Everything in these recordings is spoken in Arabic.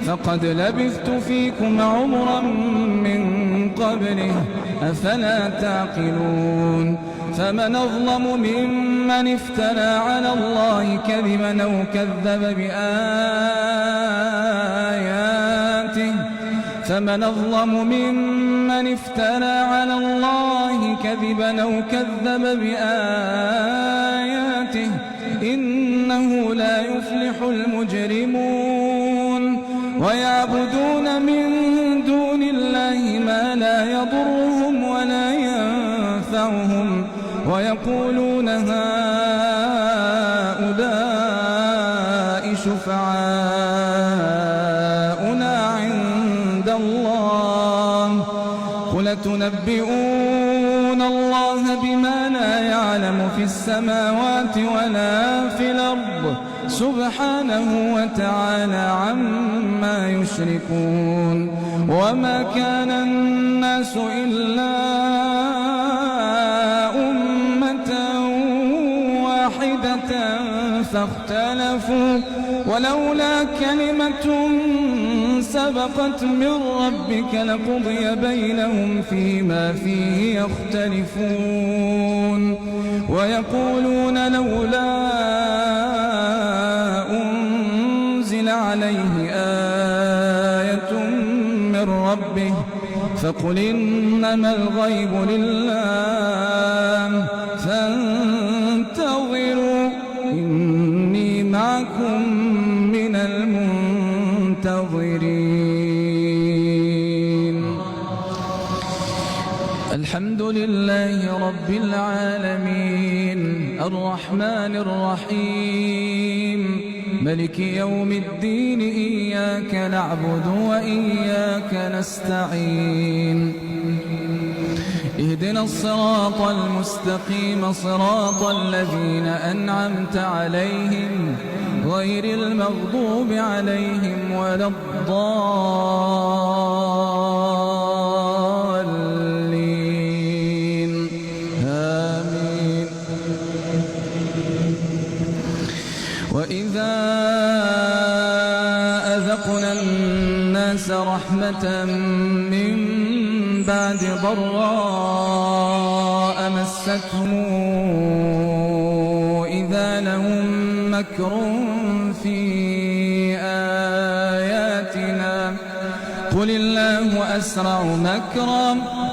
فقد لبثت فيكم عمرا من قبله أفلا تعقلون فمن أظلم ممن افترى على الله كذبا أو كذب بآياته فمن أظلم ممن افترى على الله كذبا أو كذب بآياته إنه لا يفلح المجرمون ويعبدون من دون الله ما لا يضرهم ولا ينفعهم ويقولون هؤلاء شفعاؤنا عند الله قل تنبئون الله بما لا يعلم في السماوات ولا في الأرض سبحانه وتعالى عما يشركون وما كان الناس إلا أمة واحدة فاختلفوا ولولا كلمة سبقت من ربك لقضي بينهم فيما فيه يختلفون ويقولون لولا أنزل عليه آية من ربه فقل إنما الغيب لله فانتظروا إني معكم من المنتظرين. الحمد لله رب العالمين الرحمن الرحيم ملك يوم الدين إياك نعبد وإياك نستعين اهدنا الصراط المستقيم صراط الذين أنعمت عليهم غير المغضوب عليهم ولا الضالين آمين. وإذا أذقنا الناس رحمة من بعد ضراء مستهم إذا لهم مكر في آياتنا قل الله أسرع مكرا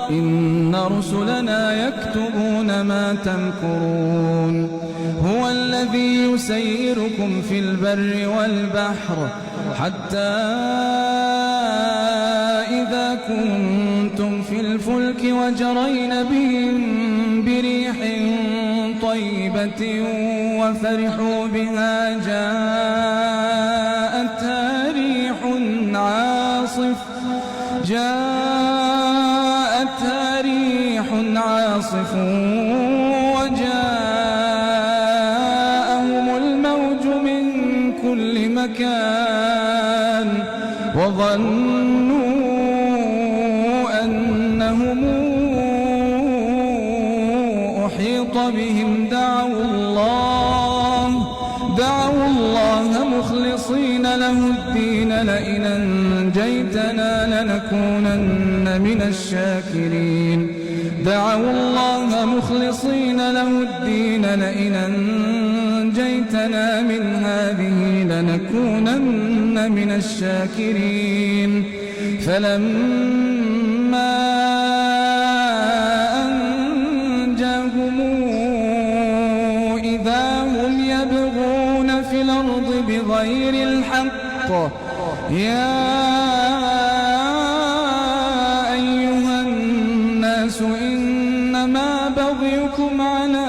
إن رسلنا يكتبون ما تمكرون هو الذي يسيركم في البر والبحر حتى إذا كنتم في الفلك وجرين بهم بريح طيبة وفرحوا بها جاءتها ريح عاصف وجاءهم الموج من كل مكان وظنوا أنهم أحيط بهم دعوا الله مخلصين له الدين لئن أنجيتنا لنكونن من الشاكرين دعوا الله مخلصين له الدين لئن أنجيتنا من هذه لنكونن من الشاكرين فلما أنجاهم إذا هم يبغون في الأرض بغير الحق يا أيها الناس إنما بغيكم على